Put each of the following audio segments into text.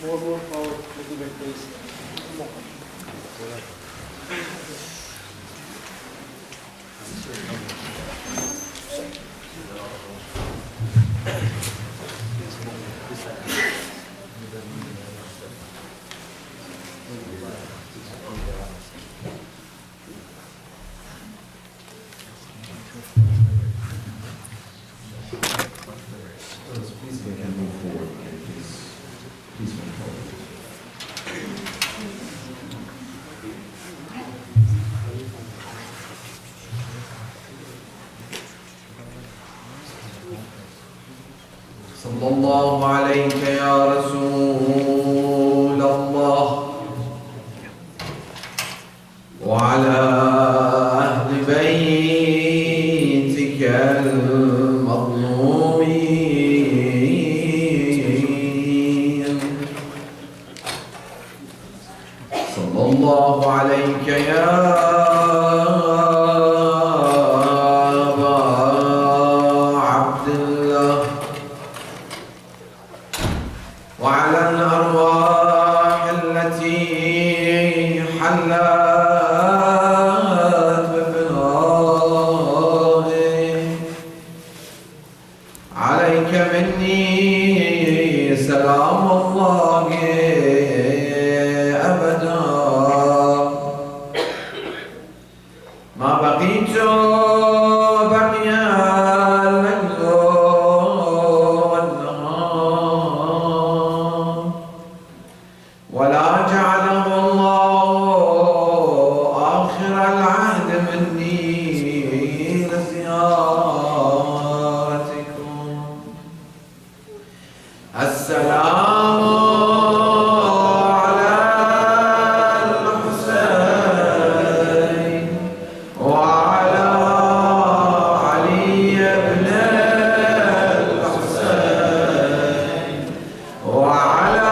More power, little bit please. Please we can move forward. Please move forward. صلى الله عليك يا رسول الله وعلى أهل بيتك المظلومين صلى الله عليك يا وعلى الأرواح التي حلت بفنائك عليك مني سلام الله أبدا ما بقيت بقيا ولا جعله الله آخر العهد مني لزيارتكم السلام على الحسين وعلى علي بن الحسين وعلى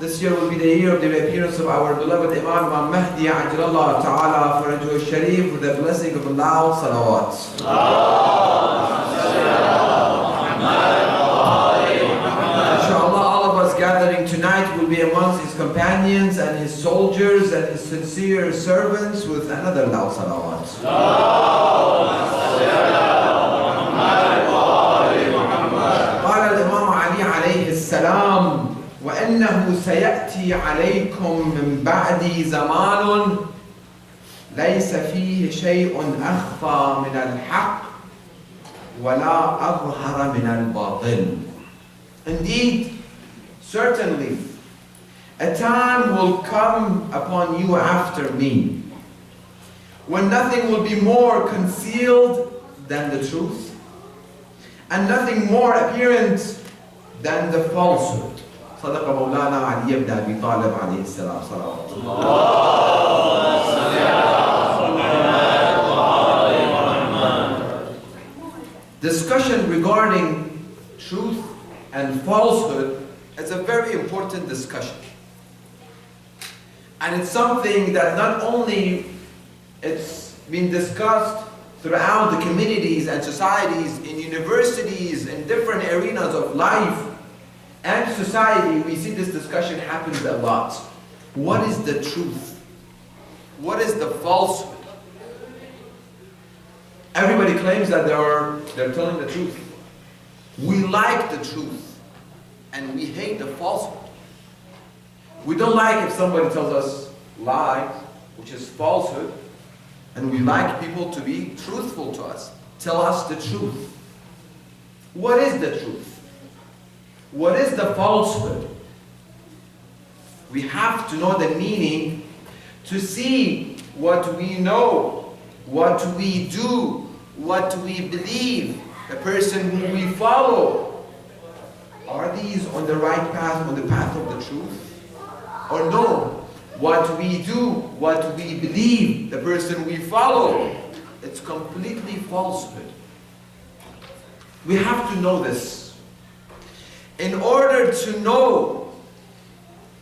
This year will be the year of the appearance of our beloved Imam Al-Mahdi Ajjalallahu Ta'ala Farajuh Sharif with the blessing of Allah Salawat. Inshallah, all of us gathering tonight will be amongst his companions and his soldiers and his sincere servants with another Allah Salawat. قال الإمام علي عليه السلام وإنه سيأتي عليكم من بعدي زمان ليس فيه شيء أخفى من الحق ولا أظهر من الباطل. Indeed, certainly, a time will come upon you after me when nothing will be more concealed than the truth and nothing more apparent than the falsehood. صدق مولانا علي بن أبي طالب عليه السلام صلوات الله. Discussion regarding truth and falsehood is a very important discussion. And it's something that not only it's been discussed throughout the communities and societies, in universities, in different arenas of life and society, we see this discussion happens a lot. What is the truth? What is the falsehood? Everybody claims that they're telling the truth. We like the truth and we hate the falsehood. We don't like if somebody tells us lies, which is falsehood, and we like people to be truthful to us. Tell us the truth. What is the truth? What is the falsehood? We have to know the meaning to see what we know, what we do, what we believe, the person who we follow. Are these on the right path, on the path of the truth? Or no, what we do, what we believe, the person we follow, it's completely falsehood. We have to know this. In order to know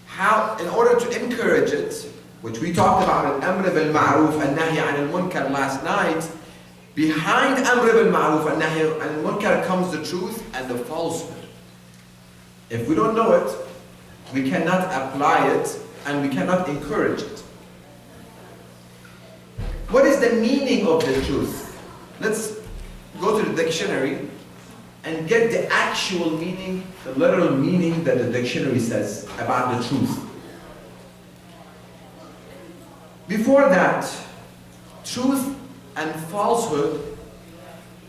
how, in order to encourage it, which we talked about Amr bil Ma'ruf and Nahy anil Munkar last night, behind Amr bil Ma'ruf and Nahy anil Munkar comes the truth and the falsehood. If we don't know it, we cannot apply it and we cannot encourage it. What is the meaning of the truth? Let's go to the dictionary and get the actual meaning, the literal meaning that the dictionary says about the truth. Before that, truth and falsehood,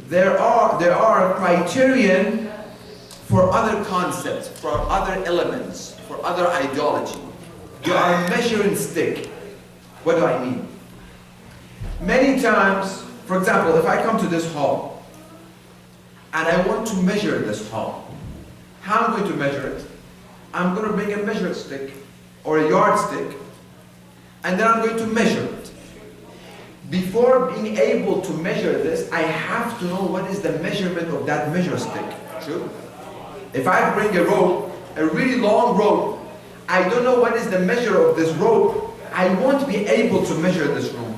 there are a criterion for other concepts, for other elements, for other ideology. They are a measuring stick. What do I mean? Many times, for example, if I come to this hall and I want to measure this hall, how am I going to measure it? I'm going to bring a measuring stick or a yardstick, and then I'm going to measure it. Before being able to measure this, I have to know what is the measurement of that measure stick. True? If I bring a rope, a really long rope, I don't know what is the measure of this rope, I won't be able to measure this rope.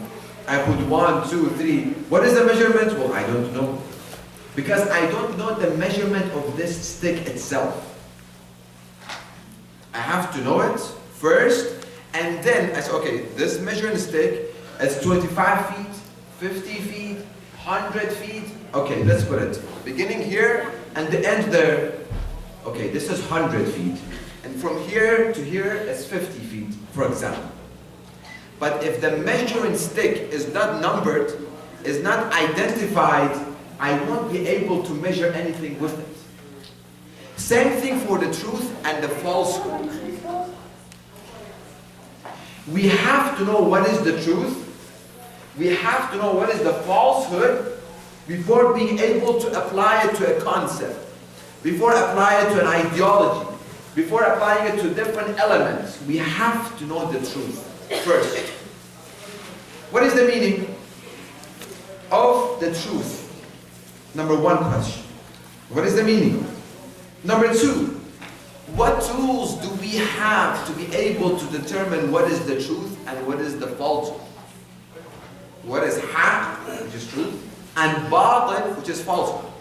I put 1, 2, 3. What is the measurement? Well, I don't know. Because I don't know the measurement of this stick itself. I have to know it first, and then I say, okay, this measuring stick is 25 feet, 50 feet, 100 feet. Okay, let's put it beginning here and the end there. Okay, this is 100 feet. And from here to here is 50 feet, for example. But if the measuring stick is not numbered, is not identified, I won't be able to measure anything with it. Same thing for the truth and the falsehood. We have to know what is the truth. We have to know what is the falsehood before being able to apply it to a concept, before applying it to an ideology, before applying it to different elements. We have to know the truth first. What is the meaning of the truth? Number one question. What is the meaning? Number two, what tools do we have to be able to determine what is the truth and what is the falsehood? What is haq, which is truth, and batil, which is falsehood?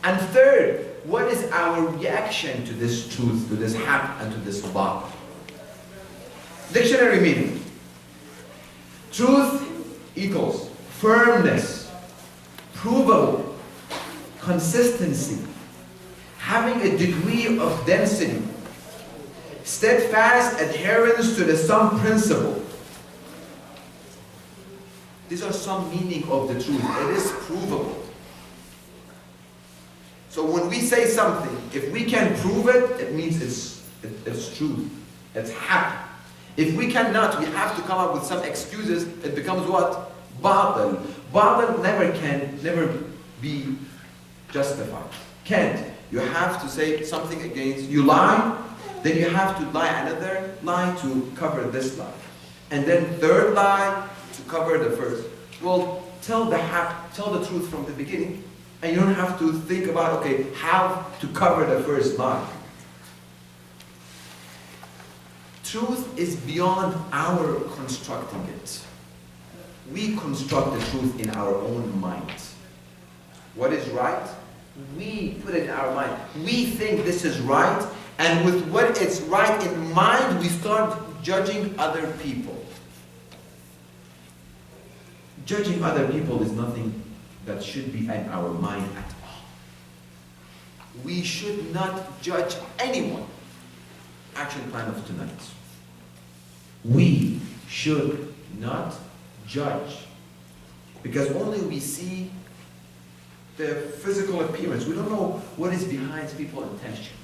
And third, what is our reaction to this truth, to this haq, and to this batil? Dictionary meaning. Truth equals firmness, provable, consistency, having a degree of density, steadfast adherence to the some principle. These are some meaning of the truth. It is provable. So when we say something, if we can prove it, it means it's true. It's haq. If we cannot, we have to come up with some excuses. It becomes what? Batil. Batil never be justified. Can't. You have to say something against. You lie, then you have to lie another lie to cover this lie, and then third lie to cover the first. Well, tell the truth from the beginning, and you don't have to think about, okay, how to cover the first lie. Truth is beyond our constructing it. We construct the truth in our own mind. What is right? We put it in our mind. We think this is right, and with what is right in mind, we start judging other people. Judging other people is nothing that should be in our mind at all. We should not judge anyone. Action plan of tonight. We should not judge, because only we see the physical appearance. We don't know what is behind people's intention.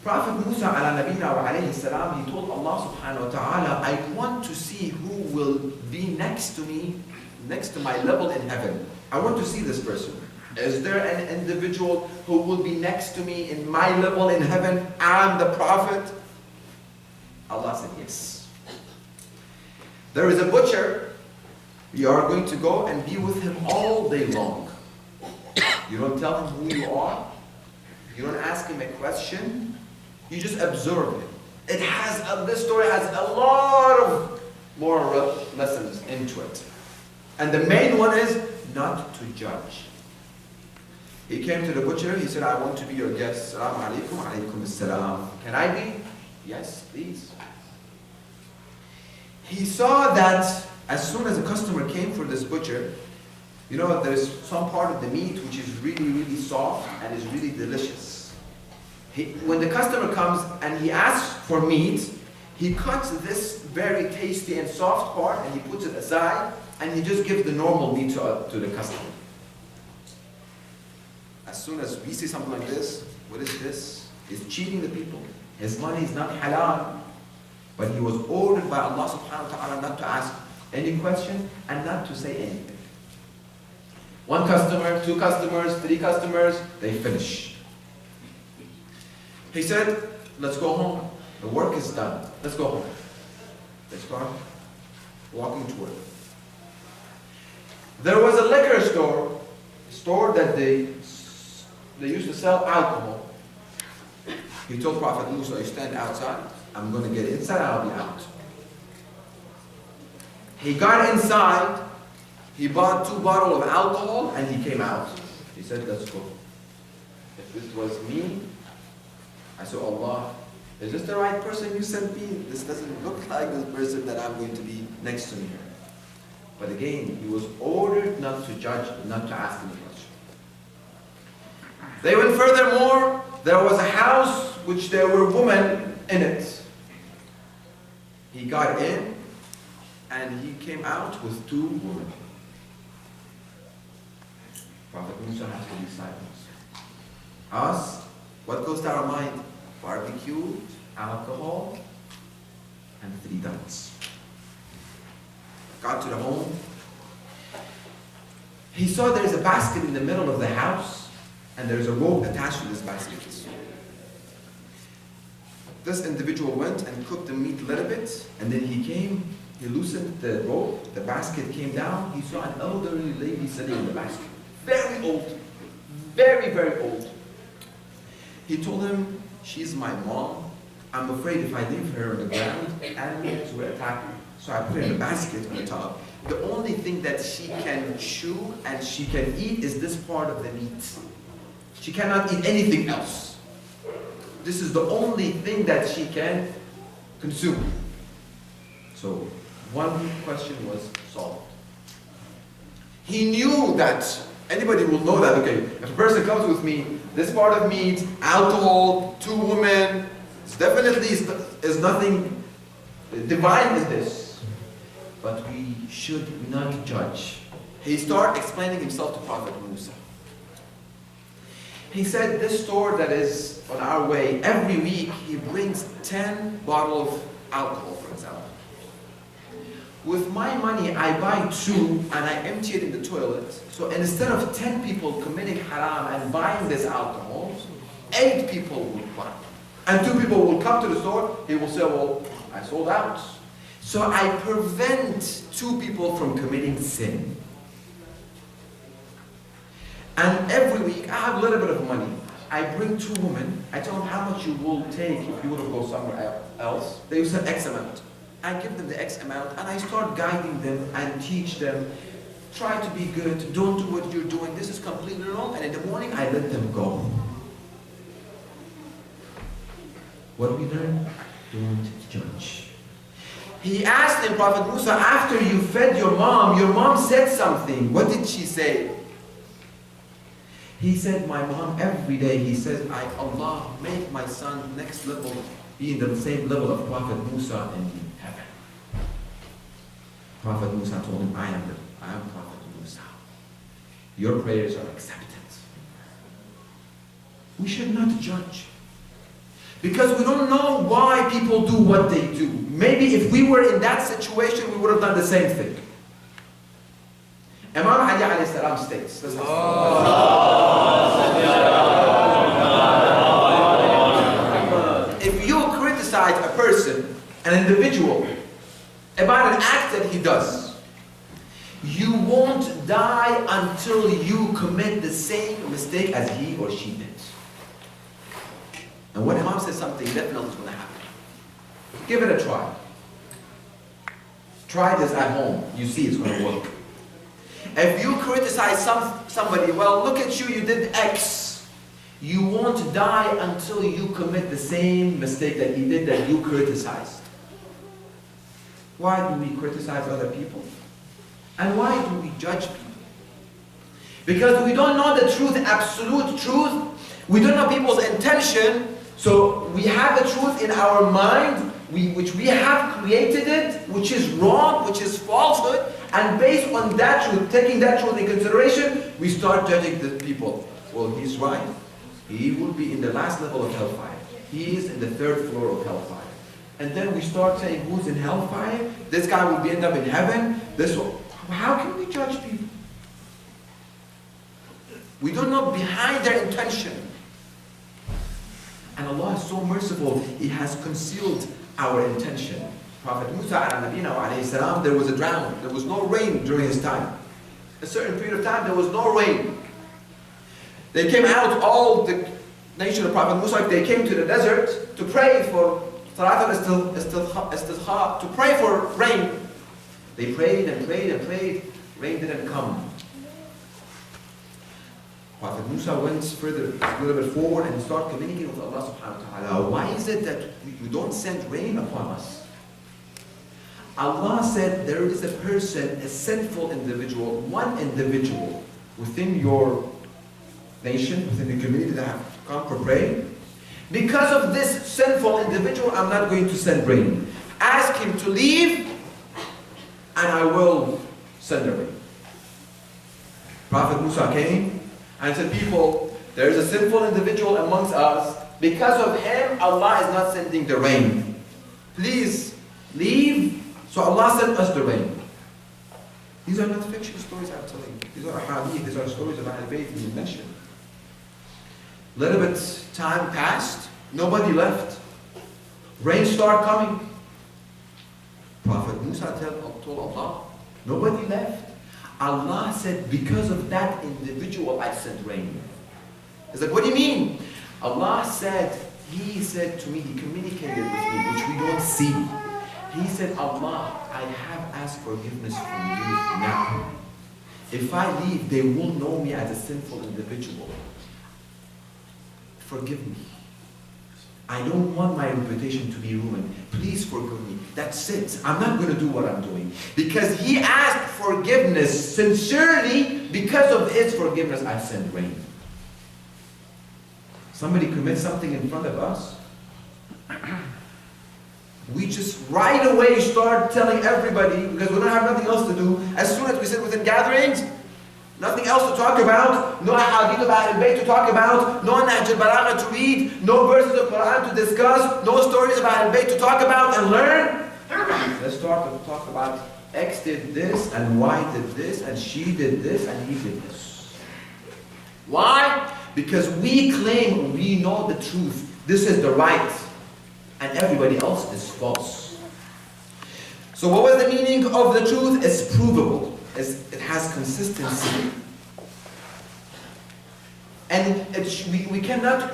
Prophet Musa ala nabina wa alayhi salam, he told Allah subhanahu wa ta'ala, I want to see who will be next to me, next to my level in heaven. I want to see this person. Is there an individual who will be next to me in my level in heaven? I'm the prophet. Allah said yes. There is a butcher You are going to go and be with him all day long. You don't tell him who you are. You don't ask him a question. You just observe him. This story has a lot of moral lessons into it. And the main one is not to judge. He came to the butcher, he said, I want to be your guest. Assalamu alaikum, alaikum assalam. Can I be? Yes, please. He saw that as soon as a customer came for this butcher, you know, there's some part of the meat which is really, really soft and is really delicious. When the customer comes and he asks for meat, he cuts this very tasty and soft part and he puts it aside and he just gives the normal meat to the customer. As soon as we see something like this, what is this? He's cheating the people. His money is not halal. But he was ordered by Allah subhanahu wa ta'ala not to ask any question and not to say anything. One customer, two customers, three customers, they finish. He said, let's go home. The work is done. Let's go home. They start walking toward it. There was a liquor store that they used to sell alcohol. He told Prophet Musa, you stand outside, I'm going to get inside, I'll be out. He got inside, he bought 2 bottles of alcohol, and he came out. He said, let's go. If it was me, I said, Allah, is this the right person you sent me? This doesn't look like the person that I'm going to be next to me here. But again, he was ordered not to judge, not to ask any question. They went furthermore, there was a house which there were women in it. He got in and he came out with 2 women. Prophet Musa has to be silent. Us, what goes to our mind? Barbecue, alcohol, and 3 ducks. Got to the home. He saw there's a basket in the middle of the house and there's a rope attached to this basket. This individual went and cooked the meat a little bit, and then he came, he loosened the rope, the basket came down, he saw an elderly lady sitting in the basket. Very old, very, very old. He told him, she's my mom. I'm afraid if I leave her on the ground, animals will attack her. So I put her in a basket on the top. The only thing that she can chew and she can eat is this part of the meat. She cannot eat anything else. This is the only thing that she can consume. So one question was solved. He knew that, anybody will know that, okay, if a person comes with me, this part of meat, alcohol, 2 women, it's definitely is nothing divine in this. But we should not judge. He started explaining himself to Prophet Musa. He said this store that is on our way, every week he brings 10 bottles of alcohol, for example. With my money, I buy 2 and I empty it in the toilet. So instead of 10 people committing haram and buying this alcohol, 8 people will buy. And 2 people will come to the store, he will say, well, I sold out. So I prevent 2 people from committing sin. And every week, I have a little bit of money. I bring 2 women. I tell them how much you will take if you were to go somewhere else. They will say X amount. I give them the X amount and I start guiding them and teach them. Try to be good. Don't do what you're doing. This is completely wrong. And in the morning, I let them go. What we learn? Don't judge. He asked him, Prophet Musa, after you fed your mom said something. What did she say? He said, my mom, every day, he says, Allah, make my son next level, be in the same level of Prophet Musa in heaven. Prophet Musa told him, I am Prophet Musa. Your prayers are accepted. We should not judge. Because we don't know why people do what they do. Maybe if we were in that situation, we would have done the same thing. Imam Ali alayhi salam states, if you criticize a person, an individual, about an act that he does, won't die until you commit the same mistake as he or she did. And when Imam says something, definitely is going to happen. Give it a try. Try this at home. You see it's going to work. If you criticize somebody, well, look at you, you did X. You won't die until you commit the same mistake that he did that you criticized. Why do we criticize other people? And why do we judge people? Because we don't know the truth, absolute truth. We don't know people's intention. So we have the truth in our mind, which we have created it, which is wrong, which is falsehood. And based on that truth, taking that truth in consideration, we start judging the people. Well, he's right. He will be in the last level of hellfire. He is in the 3rd floor of hellfire. And then we start saying, who's in hellfire? This guy will end up in heaven. This one. How can we judge people? We don't know behind their intention. And Allah is so merciful. He has concealed our intention. Prophet Musa alayhi salam, there was a drought. There was no rain during his time. A certain period of time, there was no rain. They came out, all the nation of Prophet Musa, they came to the desert to pray for Salat al-Istisqa, to pray for rain. They prayed and prayed and prayed. Rain didn't come. Prophet Musa went further, a little bit forward, and started communicating with Allah subhanahu wa ta'ala. Why is it that you don't send rain upon us? Allah said there is a person, a sinful individual, one individual within your nation, within the community that have come for praying. Because of this sinful individual, I'm not going to send rain. Ask him to leave, and I will send the rain. Prophet Musa came and said, people, there is a sinful individual amongst us. Because of him, Allah is not sending the rain. Please leave. So Allah sent us the rain. These are not fiction stories I'm telling you. These are hadith. These are stories of Ahl-Bayt you mentioned. Little bit time passed. Nobody left. Rain started coming. Prophet Musa told Allah, nobody left. Allah said, because of that individual, I sent rain. He's like, what do you mean? Allah said, He said to me, He communicated with me, which we don't see. He said, Allah, I have asked forgiveness from you now. If I leave, they will know me as a sinful individual. Forgive me. I don't want my reputation to be ruined. Please forgive me. That's it. I'm not going to do what I'm doing. Because he asked forgiveness sincerely. Because of his forgiveness, I send rain. Somebody commits something in front of us. We just right away start telling everybody, because we don't have nothing else to do. As soon as we sit within gatherings, nothing else to talk about, no hadith of Ahl-Bayt to talk about, no Nahj al-Balagha to read, no verses of Quran to discuss, no stories of Ahl-Bayt to talk about and learn. Let's start to talk about X did this, and Y did this, and she did this, and he did this. Why? Because we claim we know the truth. This is the right. And everybody else is false. So what was the meaning of the truth? It's provable. It has consistency. And we cannot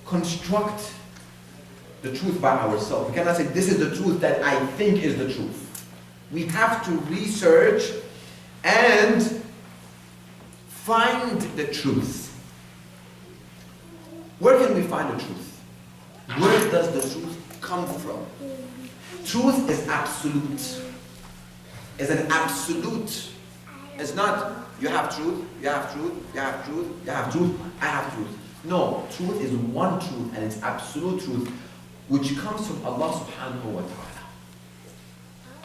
construct the truth by ourselves. We cannot say, this is the truth that I think is the truth. We have to research and find the truth. Where can we find the truth? Where does the truth come from? Truth is absolute. It's an absolute. It's not, you have truth, you have truth, you have truth, you have truth, I have truth. No, truth is one truth, and it's absolute truth, which comes from Allah subhanahu wa ta'ala.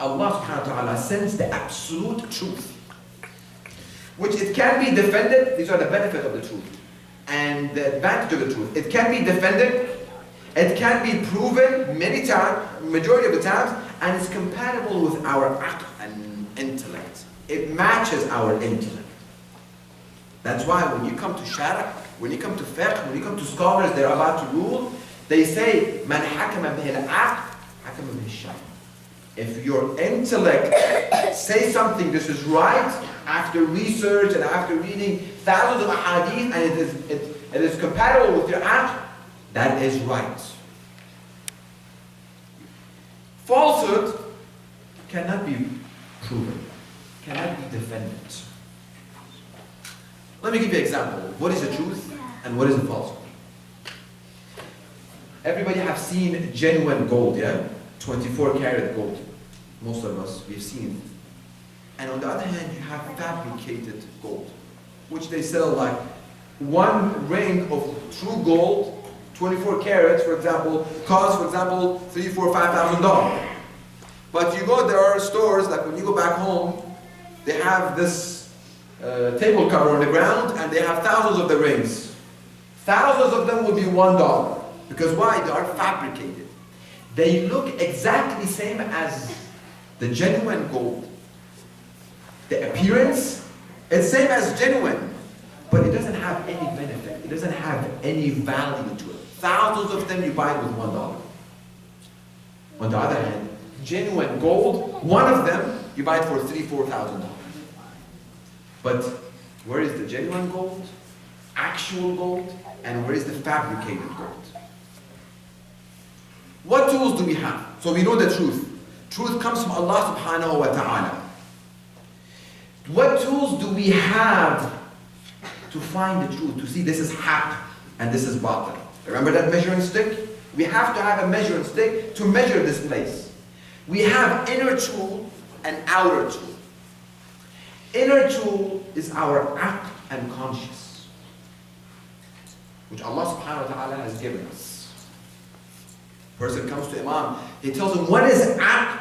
Allah subhanahu wa ta'ala sends the absolute truth, which it can be defended. These are the benefits of the truth and the advantage of the truth. It can be defended. It can be proven many times, majority of the times, and it's compatible with our aql and intellect. It matches our intellect. That's why when you come to shara, when you come to fiqh, when you come to scholars, they're about to rule, they say, Man hakama bihi al-aql, hakama bihi al-shara. If your intellect says something, this is right, after research and after reading thousands of ahadith, and it is compatible with your aql, that is right. Falsehood cannot be proven, cannot be defended. Let me give you an example. What is the truth and what is the falsehood? Everybody have seen genuine gold, yeah? 24 karat gold. Most of us, we've seen it. And on the other hand, you have fabricated gold, which they sell like one ring of true gold, 24 carats, for example, costs, for example, $3,000, $4,000, $5,000. But you go, there are stores, like when you go back home, they have this table cover on the ground, and they have thousands of the rings. Thousands of them will be $1. Because why? They are fabricated. They look exactly the same as the genuine gold. The appearance, it's same as genuine, but it doesn't have any benefit. It doesn't have any value to it. Thousands of them you buy with $1. On the other hand, genuine gold, one of them you buy it for $3,000, $4,000. But where is the genuine gold, actual gold, and where is the fabricated gold? What tools do we have? So we know the truth. Truth comes from Allah subhanahu wa ta'ala. What tools do we have to find the truth, to see this is haqq and this is batil? Remember that measuring stick? We have to have a measuring stick to measure this place. We have inner tool and outer tool. Inner tool is our aql and conscience, which Allah subhanahu wa ta'ala has given us. Person comes to Imam, he tells him, what is aql?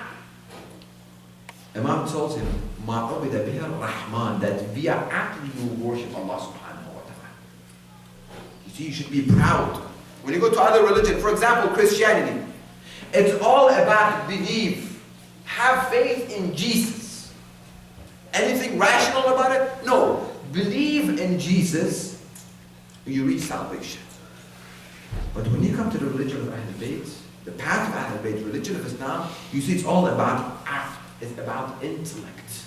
Imam tells him, Ma ubida bihi ar-Rahman, that via aql you worship Allah subhanahu wa ta'ala. You see, you should be proud. When you go to other religion, for example, Christianity, it's all about belief. Have faith in Jesus. Anything rational about it? No. Believe in Jesus, you reach salvation. But when you come to the religion of Ahlul Bayt, the path of Ahlul Bayt, religion of Islam, you see it's all about aql. It's about intellect.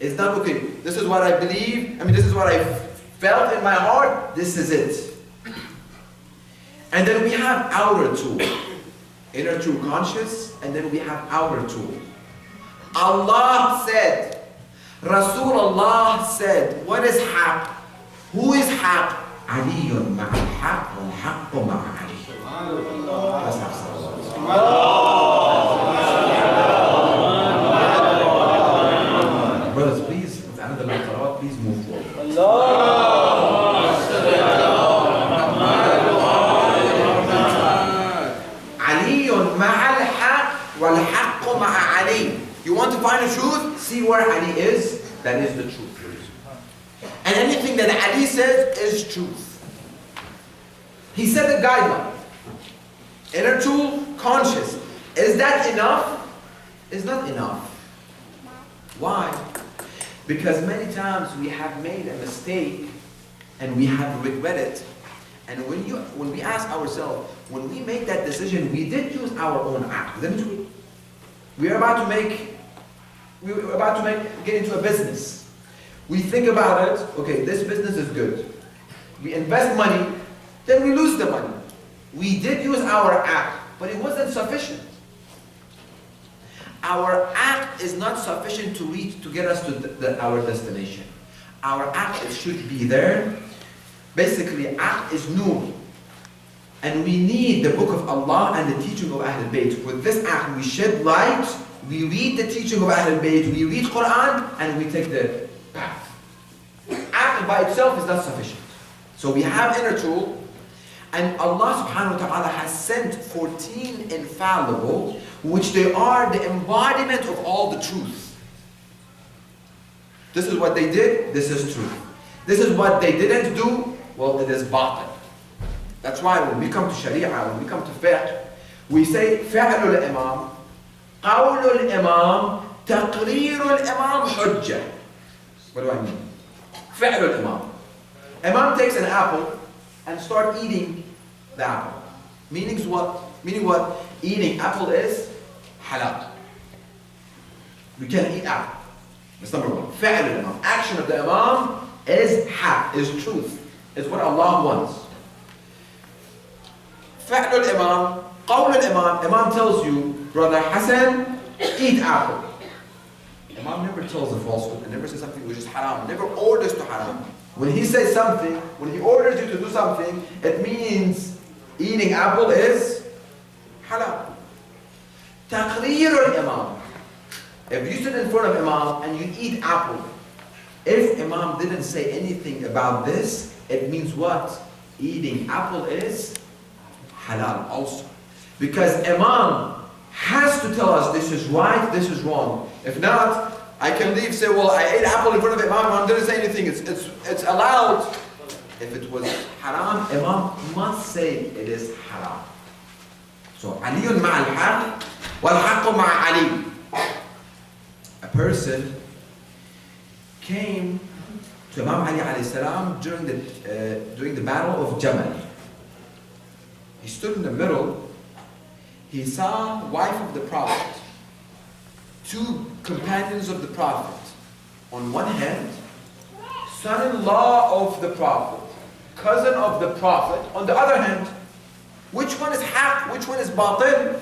It's not, okay, this is what I believe, this is what I felt in my heart, this is it. And then we have outer tool. Inner tool, conscious, and then we have outer tool. Allah said, Rasulullah said, what is haqq? Who is haqq? Aliyun ma'al haqq wal haqqu ma'a Ali. Let's have some. Brothers, please, it's another lecture, please move forward. Aliyun ma'al haqq wal haqqu ma'a Ali. You want to find the truth? See where Ali is. That is the truth. And anything that Ali says is truth. He set a guideline. Inner tool, conscious. Is that enough? It's not enough. Why? Because many times we have made a mistake and we have regretted. And when we ask ourselves, when we made that decision, we did use our own act, didn't we? We were about to get into a business. We think about it, okay, this business is good. We invest money, then we lose the money. We did use our act, but it wasn't sufficient. Our act is not sufficient to get us to our destination. Our act should be there. Basically, act is nur. And we need the book of Allah and the teaching of Ahlul Bayt. With this act, we shed light, we read the teaching of Ahlul Bayt, we read Quran, and we take the path. Act by itself is not sufficient. So we have inner tool, and Allah subhanahu wa ta'ala has sent 14 infallible, which they are the embodiment of all the truth. This is what they did, this is truth. This is what they didn't do, well, it is batil. That's why when we come to Sharia, when we come to fiqh, we say فعل الإمام, قول الإمام, تقرير الإمام حجة. What do I mean? فعل الإمام. Imam takes an apple and start eating the apple. Meaning what? Eating apple is halal. We can eat apple. That's number one. فعل الإمام. Action of the Imam is haq, is truth, is what Allah wants. فعل الإمام, قول الإمام, Imam tells you, brother Hassan, eat apple. Imam never tells a falsehood, and never says something which is haram, never orders to haram. When he says something, when he orders you to do something, it means eating apple is halal. Taqreer al-Imam. If you sit in front of Imam and you eat apple, if Imam didn't say anything about this, it means what? Eating apple is halal also. Because Imam has to tell us this is right, this is wrong. If not, I can leave, say, well, I ate apple in front of Imam, Imam didn't say anything, it's allowed. If it was haram, Imam must say it is haram. So, Aliyun ma'al haq, wal haqqu ma'a Ali. A person came to Imam Ali alayhi salam during the battle of Jamal. He stood in the middle. He saw wife of the Prophet, two companions of the Prophet. On one hand, son-in-law of the Prophet, cousin of the Prophet. On the other hand, which one is haq, which one is batil?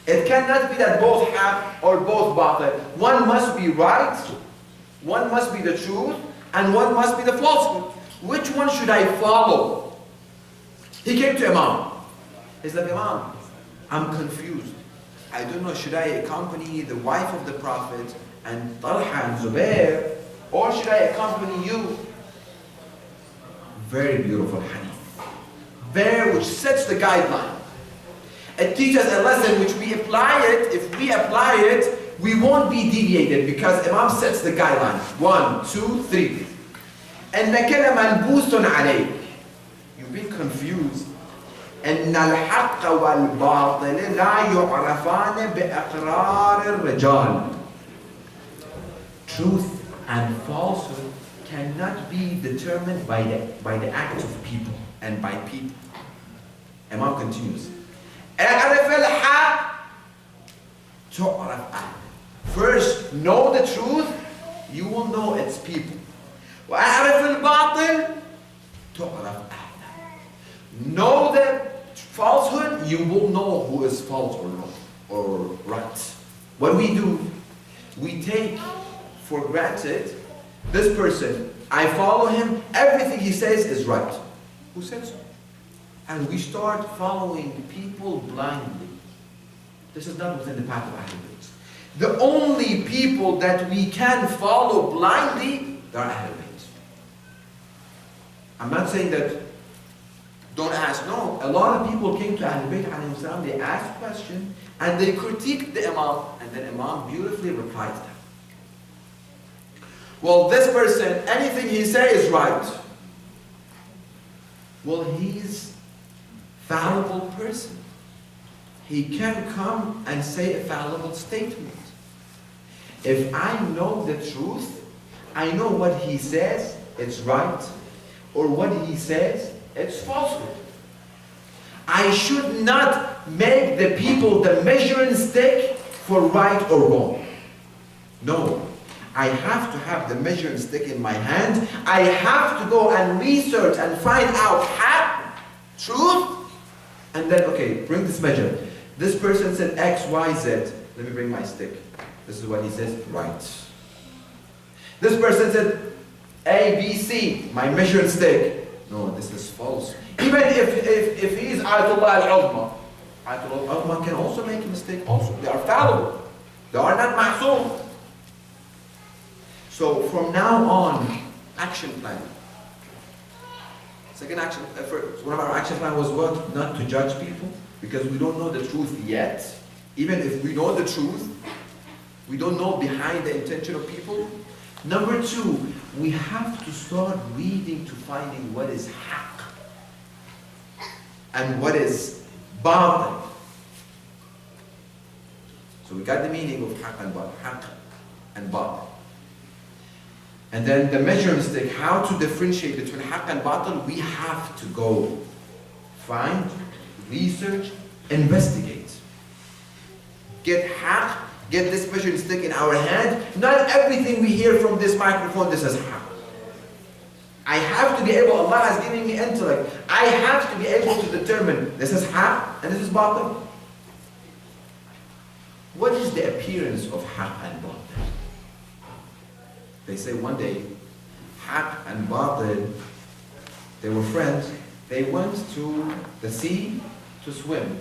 It cannot be that both haq or both batil. One must be right, one must be the truth, and one must be the falsehood. Which one should I follow? He came to Imam. He said, Imam, I'm confused. I don't know, should I accompany the wife of the Prophet and Talha and Zubair, or should I accompany you? Very beautiful hadith. Which sets the guideline. It teaches a lesson which we apply it. If we apply it, we won't be deviated because Imam sets the guideline. 1, 2, 3. أنك ملبوس عليك. You've been confused. أن الحق والباطل لا يعرفان بأقرار الرجال. Truth and falsehood cannot be determined by the act of people and by people. Imam continues. اعرف الحق تعرف أهله. First, know the truth, you will know its people. وأعرف الباطل تعرف أهله. Know the falsehood, you will know who is false or right. What we do, we take for granted this person, I follow him, everything he says is right. Who said so? And we start following people blindly. This is not within the path of Ahlul Bayt. The only people that we can follow blindly, they are Ahlul Bayt. I'm not saying that don't ask. No, a lot of people came to Ahlul Bayt alayhi salam, they asked questions and they critiqued the Imam, and then Imam beautifully replied to them. Well, this person, anything he says is right. Well, he's fallible person. He can come and say a fallible statement. If I know the truth, I know what he says, it's right, or what he says, it's falsehood. I should not make the people the measuring stick for right or wrong. No. I have to have the measuring stick in my hand. I have to go and research and find out truth, and then, okay, bring this measure. This person said X, Y, Z. Let me bring my stick. This is what he says, right. This person said A, B, C, my measuring stick. No, this is false. Even if he is Ayatollah al-Uzma, Ayatollah al-Uzma can also make a mistake also. They are fallible. They are not ma'soom. So from now on, action plan. Second action, one of our action plan was what? Not to judge people, because we don't know the truth yet. Even if we know the truth, we don't know behind the intention of people. Number 2, we have to start reading to finding what is haq and what is batil. So we got the meaning of haq and batil. And then the measuring stick, how to differentiate between haq and batil, we have to go find, research, investigate. Get haq, get this measuring stick in our hand. Not everything we hear from this microphone, this is haq. I have to be able, Allah has given me intellect. I have to be able to determine this is haq and this is batil. What is the appearance of haq and batil? They say one day, haq and batil, they were friends. They went to the sea to swim.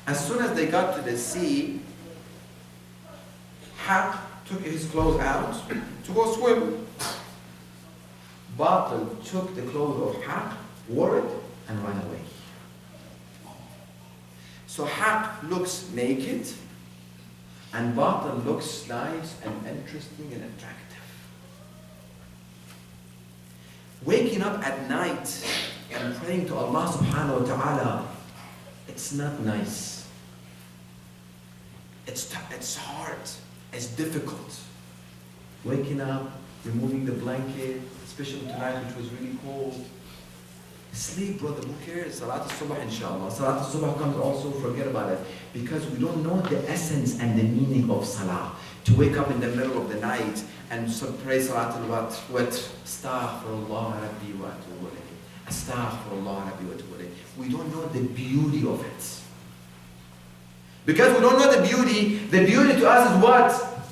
As soon as they got to the sea, haq took his clothes out to go swim. Batil took the clothes of haq, wore it, and ran away. So haq looks naked, and batil looks nice and interesting and attractive. Waking up at night and praying to Allah subhanahu wa ta'ala, it's not nice. It's hard. It's difficult. Waking up, removing the blanket, especially tonight which was really cold. Sleep, brother, who cares? Salat al-Subh, inshallah. Salat al-Subh comes also, forget about it. Because we don't know the essence and the meaning of salah. To wake up in the middle of the night and pray Salat al-Wat, Astaghfirullah Rabbi wa atubu ilayh. Astaghfirullah Rabbi wa atubu ilayh. We don't know the beauty of it. Because we don't know the beauty to us is what?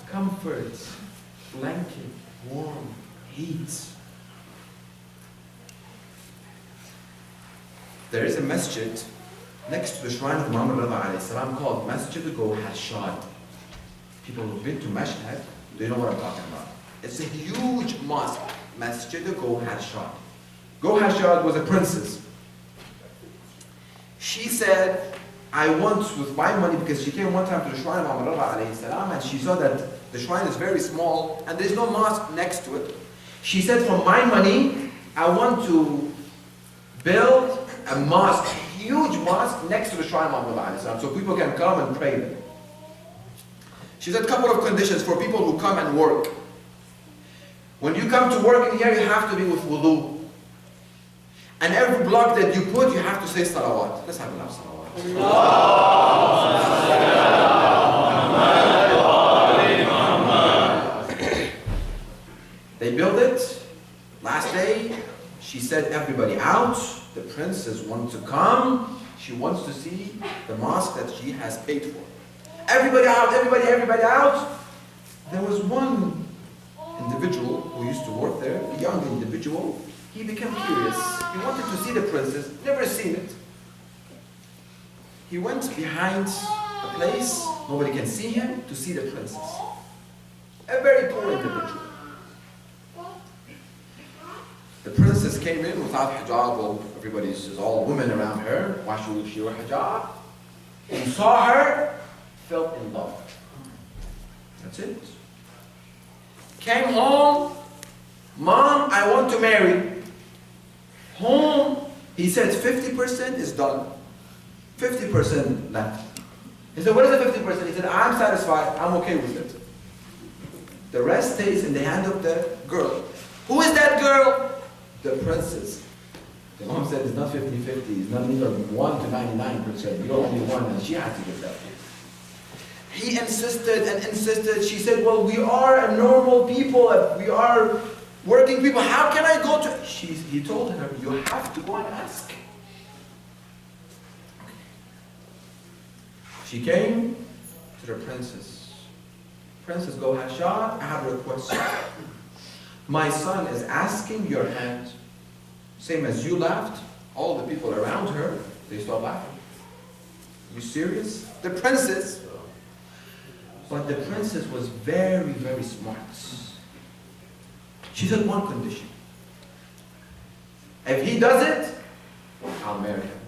Comfort, blanket, warm, heat. There is a masjid next to the shrine of Muhammad alayhi salam called Masjid Go Hashad. People who've been to Mashhad, they know what I'm talking about. It's a huge mosque, Masjid Go Hashad. Go Hashad was a princess. She said, I want with my money, because she came one time to the shrine of Muhammad alayhi salam and she saw that the shrine is very small and there's no mosque next to it. She said, from my money, I want to build a mosque, a huge mosque next to the shrine of Muhammad alayhi salam, so people can come and pray there. She said a couple of conditions for people who come and work. When you come to work in here, you have to be with wudu. And every block that you put, you have to say salawat. Let's have enough salawat. They built it. Last day, she said everybody out. The princess wants to come. She wants to see the mosque that she has paid for. Everybody out, everybody out. There was one individual who used to work there, a young individual. He became curious. He wanted to see the princess, never seen it. He went behind a place, nobody can see him, to see the princess. A very poor individual. The princess came in without hijab. Well, everybody's all women around her. Why should she wear hijab? He saw her, fell in love. That's it. Came home. Mom, I want to marry. Home. He said 50% is done. 50% left. He said, what is the 50%? He said, I'm satisfied. I'm okay with it. The rest stays in the hand of the girl. Who is that girl? The princess. The mom said it's not 50-50. It's not either 1 to 99%. You're only one, and she had to give that. He insisted and insisted. She said, well, we are a normal people. We are working people. How can I go to... He told her, you have to go and ask. She came to the princess. Princess, go Hashad, I have a request. My son is asking your hand. Same as you laughed, all the people around her, they start laughing. You serious? The princess. But the princess was very, very smart. She said one condition. If he does it, I'll marry him.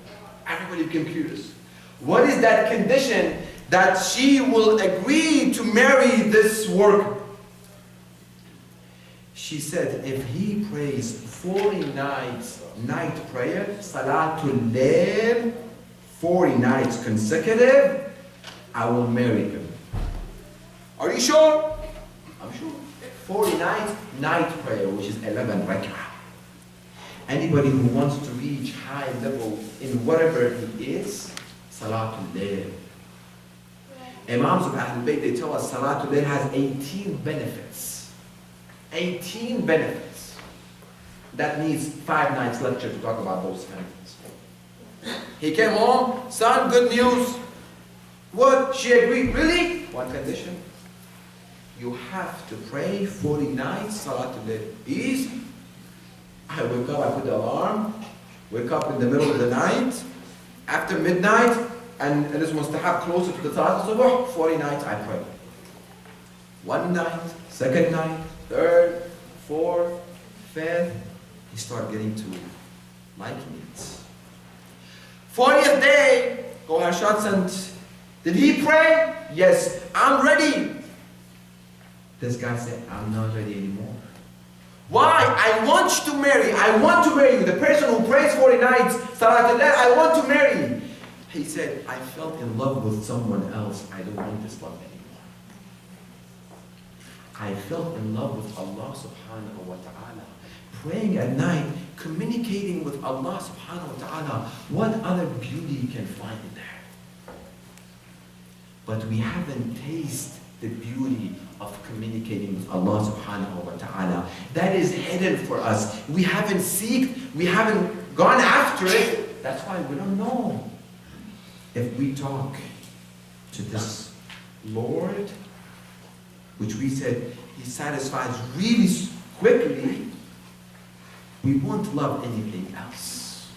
Everybody became curious. What is that condition that she will agree to marry this worker? She said, if he prays 40 nights, night prayer, Salatul Layl, 40 nights consecutive, I will marry him. Are you sure? I'm sure. 40 nights, night prayer, which is 11 rak'ah. Anybody who wants to reach high level in whatever he is, Salatul Layl. Imams of Ahlul Bayt, they tell us Salatul Layl has 18 benefits. 18 benefits. That needs 5 nights lecture to talk about those benefits. He came home, son, good news. What? She agreed. Really? One condition. You have to pray 40 nights Salatul Layl. Easy. I wake up, I put the alarm, wake up in the middle of the night, after midnight, and it is mustahab closer to the Salat al-Subuh, 40 nights I pray. One night, second night, third, fourth, fifth, he started getting to liking it. 40th day, go Harshad sent, did he pray? Yes, I'm ready. This guy said, I'm not ready anymore. Why? I want you to marry. I want to marry you. The person who prays 40 nights, Salatul Layl, I want to marry you. He said, I felt in love with someone else. I don't want this love anymore. I felt in love with Allah subhanahu wa ta'ala. Praying at night, communicating with Allah subhanahu wa ta'ala. What other beauty you can find in there? But we haven't tasted the beauty of communicating with Allah subhanahu wa ta'ala. That is hidden for us. We haven't seeked, we haven't gone after it. That's why we don't know. If we talk to this Lord, which we said He satisfies really quickly, we won't love anything else.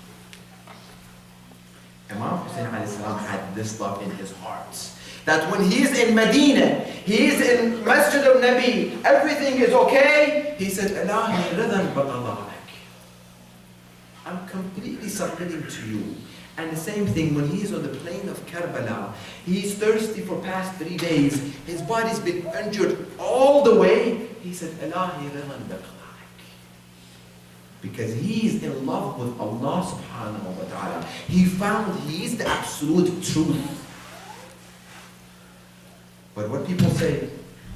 Imam Hussein alayhi salam had this love in his heart. That when he is in Medina, he is in Masjid al-Nabi, everything is okay, he said, Ilahi ridan batalak. I'm completely submitting to you. And the same thing when he is on the plain of Karbala, he is thirsty for past 3 days, his body's been injured all the way, he said, Ilahi ridan batalak. Because he is in love with Allah subhanahu wa ta'ala. He found he is the absolute truth. But what people say,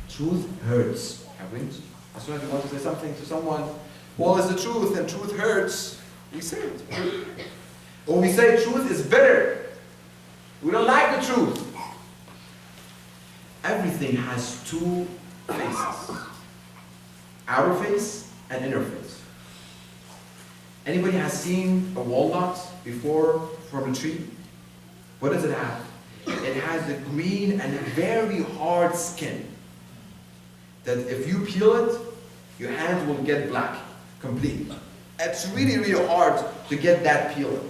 truth hurts. Haven't? As soon as you want to say something to someone, well, it's the truth and truth hurts, we say it. Or we say truth is bitter. We don't like the truth. Everything has 2 faces. Outer face and inner face. Anybody has seen a walnut before from a tree? What does it have? It has a green and a very hard skin. That if you peel it, your hands will get black completely. It's really, really hard to get that peel it,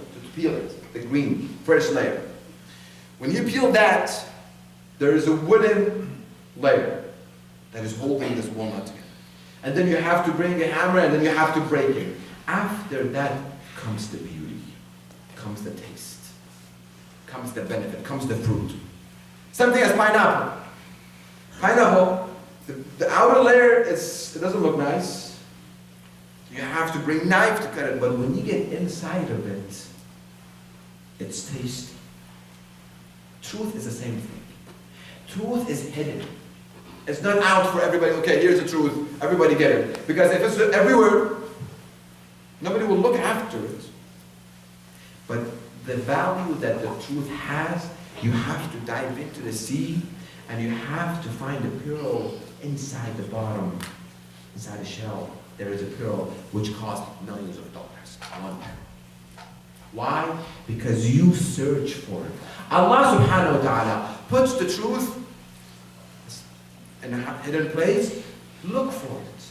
the green, first layer. When you peel that, there is a wooden layer that is holding this walnut together. And then you have to bring a hammer and then you have to break it. After that comes the beauty, comes the taste. Comes the benefit, comes the fruit. Something as pineapple. Pineapple, the outer layer, it doesn't look nice. You have to bring knife to cut it, but when you get inside of it, it's tasty. Truth is the same thing. Truth is hidden. It's not out for everybody, okay, here's the truth, everybody get it. Because if it's everywhere, nobody will look after it. But the value that the truth has, you have to dive into the sea and you have to find a pearl inside the bottom, inside the shell. There is a pearl which costs millions of dollars. One pearl. Why? Because you search for it. Allah subhanahu wa ta'ala puts the truth in a hidden place. Look for it.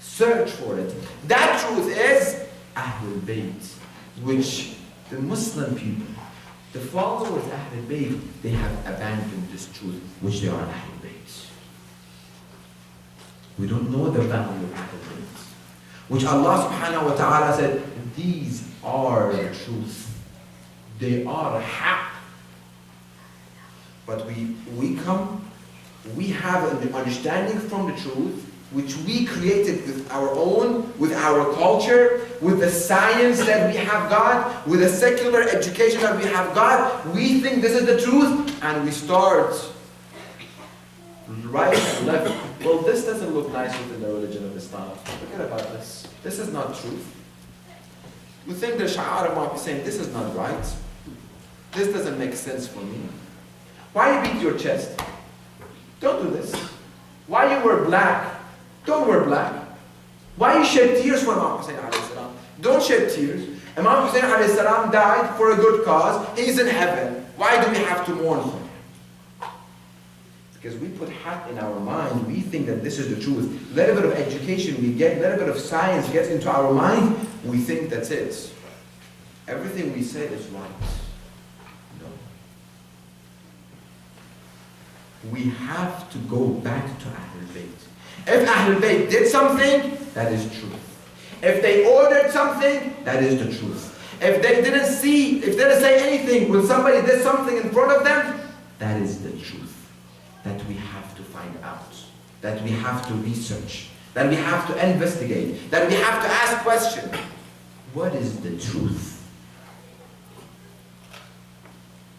Search for it. That truth is Ahlul Bayt, which the Muslim people, the followers of Ahlul Bayt, they have abandoned this truth, which they are Ahlul Bayt. We don't know the value of Ahlul Bayt, which Allah subhanahu wa ta'ala said, these are the truth. They are haqq. But we have an understanding from the truth, which we created with our own, with our culture, with the science that we have got, with the secular education that we have got. We think this is the truth, and we start right and left. Well, this doesn't look nice within the religion of Islam. Forget about this. This is not truth. Within the Sha'ar might be saying, this is not right. This doesn't make sense for me. Why beat your chest? Don't do this. Why you wear black? Don't wear black. Why you shed tears for Imam Hussein alayhi salam? Don't shed tears. Imam Hussein alayhi salam died for a good cause. He's in heaven. Why do we have to mourn for him? Because we put haq in our mind. We think that this is the truth. Little bit of education we get, little bit of science gets into our mind. We think that's it. Everything we say is right. No. We have to go back to Ahlul Bayt. If Ahlul Bayt did something, that is truth. If they ordered something, that is the truth. If they didn't say anything when somebody did something in front of them, that is the truth. That we have to find out. That we have to research. That we have to investigate. That we have to ask questions. What is the truth?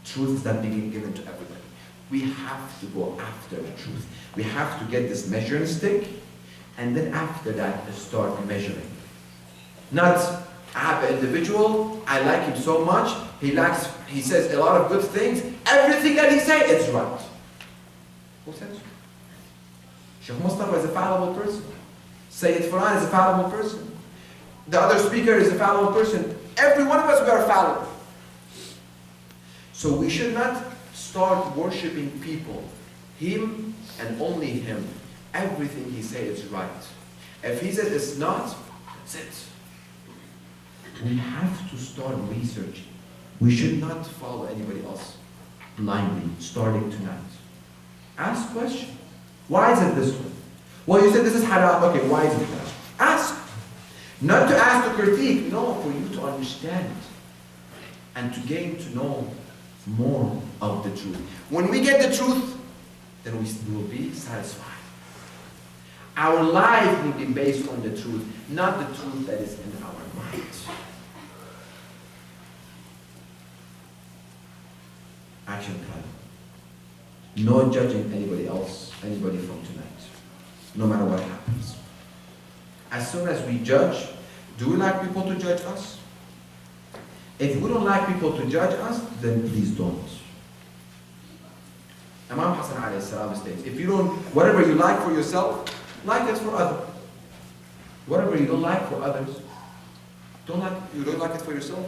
Truth is not being given to everybody. We have to go after the truth. We have to get this measuring stick, and then after that, start measuring. Not, I have an individual, I like him so much, he says a lot of good things, everything that he says is right. Who says? Shaykh Mustafa is a fallible person. Sayyid Fulan is a fallible person. The other speaker is a fallible person. Every one of us, we are fallible. So we should not start worshipping people. Him and only him. Everything he says is right. If he says it's not, that's it. We have to start researching. We should not follow anybody else blindly, starting tonight. Ask questions. Why is it this way? Well, you said this is haram. Okay, why is it haram? Ask. Not to ask to critique. No, for you to understand and to gain to know more of the truth. When we get the truth, then we will be satisfied. Our life will be based on the truth, not the truth that is in our minds. Action plan. No judging anybody else, anybody from tonight, no matter what happens. As soon as we judge, do we like people to judge us? If we don't like people to judge us, then please don't. Imam Hassan alayhi salam states, if you don't, whatever you like for yourself, like it for others. Whatever you don't like for others, you don't like it for yourself,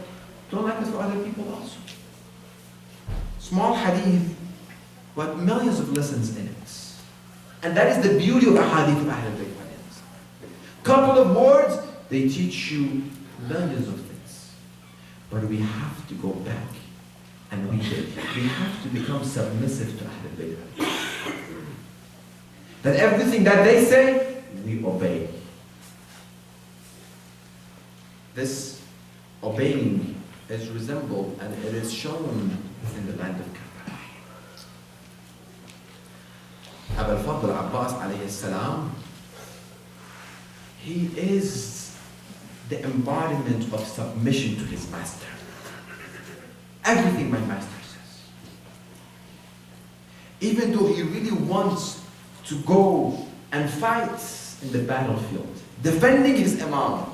don't like it for other people also. Small hadith, but millions of lessons in it. And that is the beauty of a hadith of Ahlul Bayt. Couple of words, they teach you millions of things. But we have to go back and read it. We have to become submissive to Ahlul Bayt. That everything that they say, we obey. This obeying is resembled and it is shown in the land of Kaaba. Abu al-Fadl Abbas alayhi salam, he is the embodiment of submission to his master. Everything my master says. Even though he really wants to go and fight in the battlefield, defending his imam,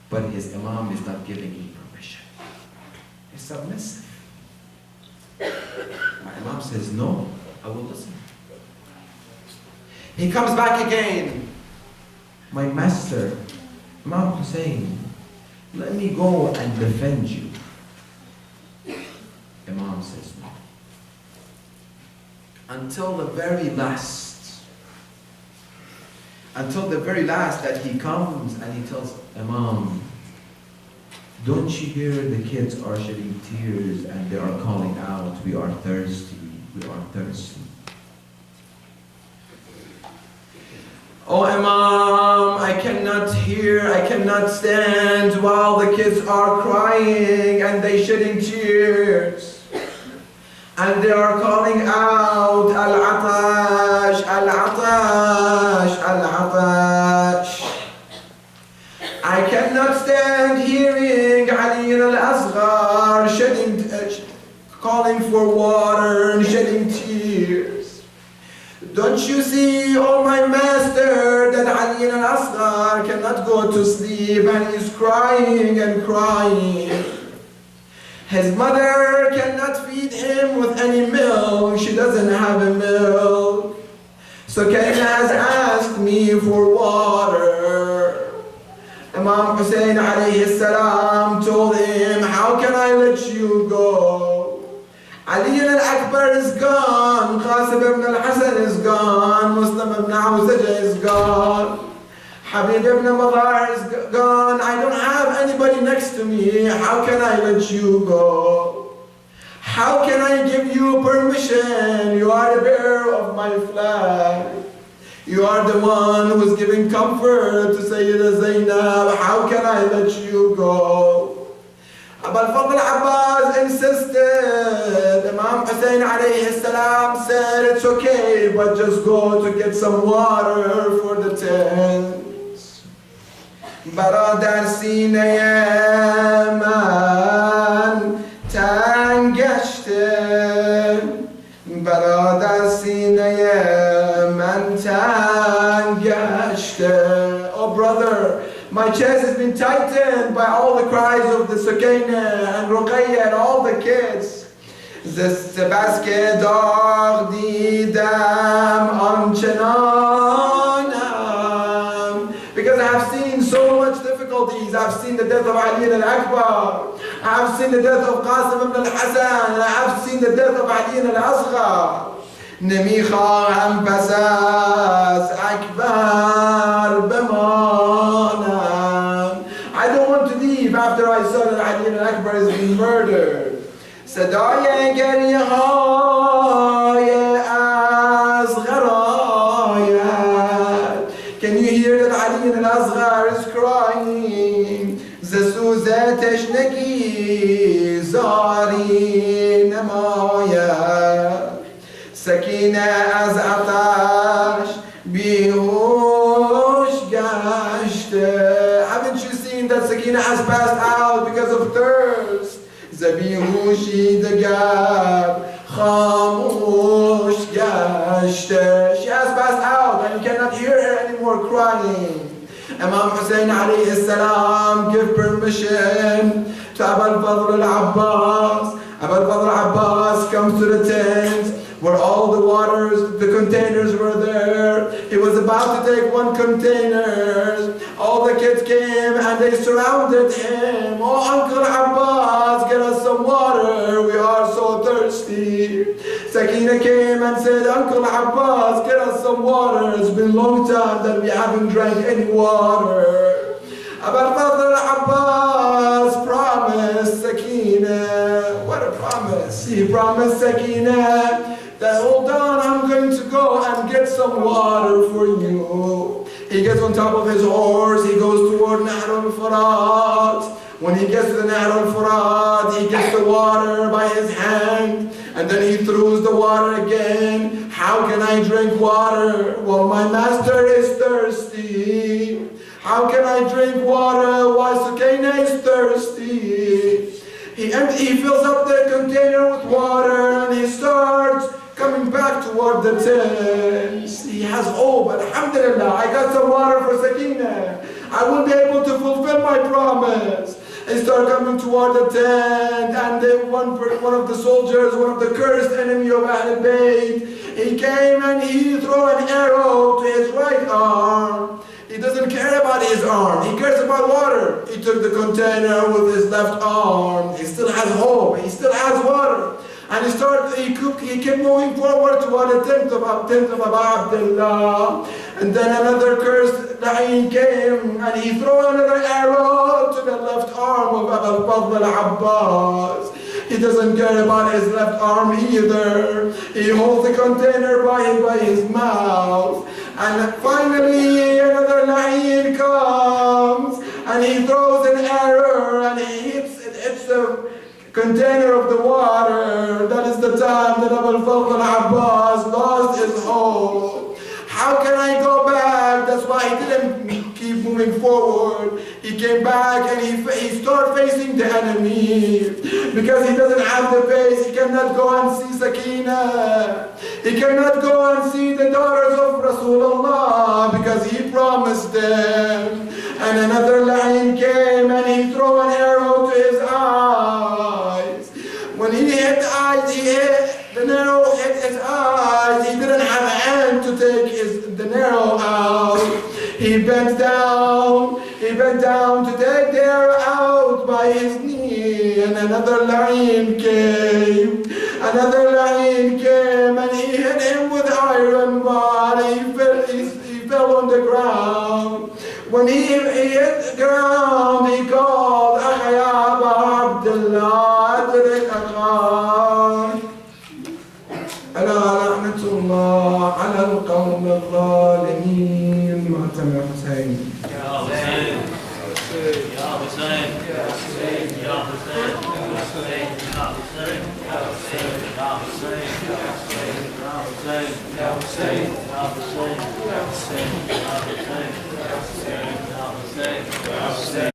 but his imam is not giving him permission. He's submissive. My imam says, no, I will listen. He comes back again. My master, Imam Hussein, let me go and defend you. Imam says no. Until the very last that he comes and he tells Imam, don't you hear the kids are shedding tears and they are calling out, we are thirsty, we are thirsty. Oh Imam, I cannot stand while the kids are crying and they shedding tears. And they are calling out, Al-Atash, Al-Atash, Al-Atash. I cannot stand hearing Ali al-Asghar calling for water and shedding tears. Don't you see, oh my master, that Ali al-Asghar cannot go to sleep and he's crying and crying. His mother cannot feed him with any milk. She doesn't have a milk. So Cain has asked me for water. Imam Hussein alayhi salam told him, how can I let you go? Ali al-Akbar is gone. Qasim ibn al-Hasan is gone. Muslim ibn Awzaja is gone. Habib ibn Madar is gone. I don't have anybody next to me. How can I let you go? How can I give you permission? You are the bearer of my flag. You are the one who is giving comfort to Sayyida Zainab. How can I let you go? Abu al-Fadl Abbas insisted. Imam Hussein alayhi salam said, it's okay, but just go to get some water for the tent. برادر سینه من تنگ گشته برادر سینه من تنگ گشته. Oh brother, my chest has been tightened by all the cries of the Sukaina and Ruqayya and all the kids. ز بس که داغ دیدم آنچنانم. Because I have seen so much difficulties. I've seen the death of Ali al-Akbar. I've seen the death of Qasim ibn al-Hasan. I've seen the death of Ali al-Asghar. نمیخواهم پس از اکبر بمانم. I don't want to leave after I saw that Ali al-Akbar has been murdered. صدای گریه های اصغر آید. Can you hear that Ali al-Asghar is crying? ز سوز تشنگی زاری نماید. سکینه از آتش بیهوش گشته. Haven't you seen that Sakina has passed out because of thirst? ز بیهوشی دگر خاموش گشته. She has passed out and you cannot hear her anymore crying. Imam Hussein alayhi salam give permission to Abu al-Fadl al-Abbas. Abu al-Fadl al-Abbas comes to the tent where all the waters, the containers were there. He was about to take one container. All the kids came and they surrounded him. Oh, Uncle Abbas, get us some water. We are so thirsty. Sakina came and said, Uncle Abbas, get us some water. It's been a long time that we haven't drank any water. Abu al-Fadl al-Abbas promised Sakina. What a promise. He promised Sakina that hold on, I'm going to go and get some water for you. He gets on top of his horse, he goes toward Nahr al-Furat. When he gets to the Nahr al-Furat, he gets the water by his hand, and then he throws the water again. How can I drink water? Well, my master is thirsty. How can I drink water while Sukaina is thirsty? He fills up the container with water and he starts coming back toward the tent. He has hope. Alhamdulillah, I got some water for Sakina. I will be able to fulfill my promise. He started coming toward the tent, and one of the soldiers, one of the cursed enemy of Ahl Bayt, he came and he threw an arrow to his right arm. He doesn't care about his arm. He cares about water. He took the container with his left arm. He still has hope. He still has water. And he kept moving forward toward the tent of Abu Abdullah. And then another cursed La'in came and he threw another arrow to the left arm of Abu al-Fadl al-Abbas. He doesn't care about his left arm either. He holds the container by his mouth. And finally another La'in comes and he throws an arrow and it hits the container of the water. That is the time that Abu al-Fadl al-Abbas lost his hope. How can I go back? That's why he didn't keep moving forward. He came back and he started facing the enemy. Because he doesn't have the face, he cannot go and see Sakina. He cannot go and see the daughters of Rasulullah because he promised them. And another La'in came and he threw an arrow to his eyes. bent down to take the arrow out by his knee, and another la'in came. Another la'in came and he hit him with iron bar. He fell on the ground. When he hit the ground, he called, "Akha ya Aba Abdullah, adrik akhak." ألا لعنة الله على القوم الظالمين. مأتم يا حسين. يا حسين يا حسين يا حسين يا حسين يا حسين يا حسين يا حسين يا حسين يا حسين يا حسين يا حسين يا حسين يا حسين يا حسين يا حسين يا حسين يا حسين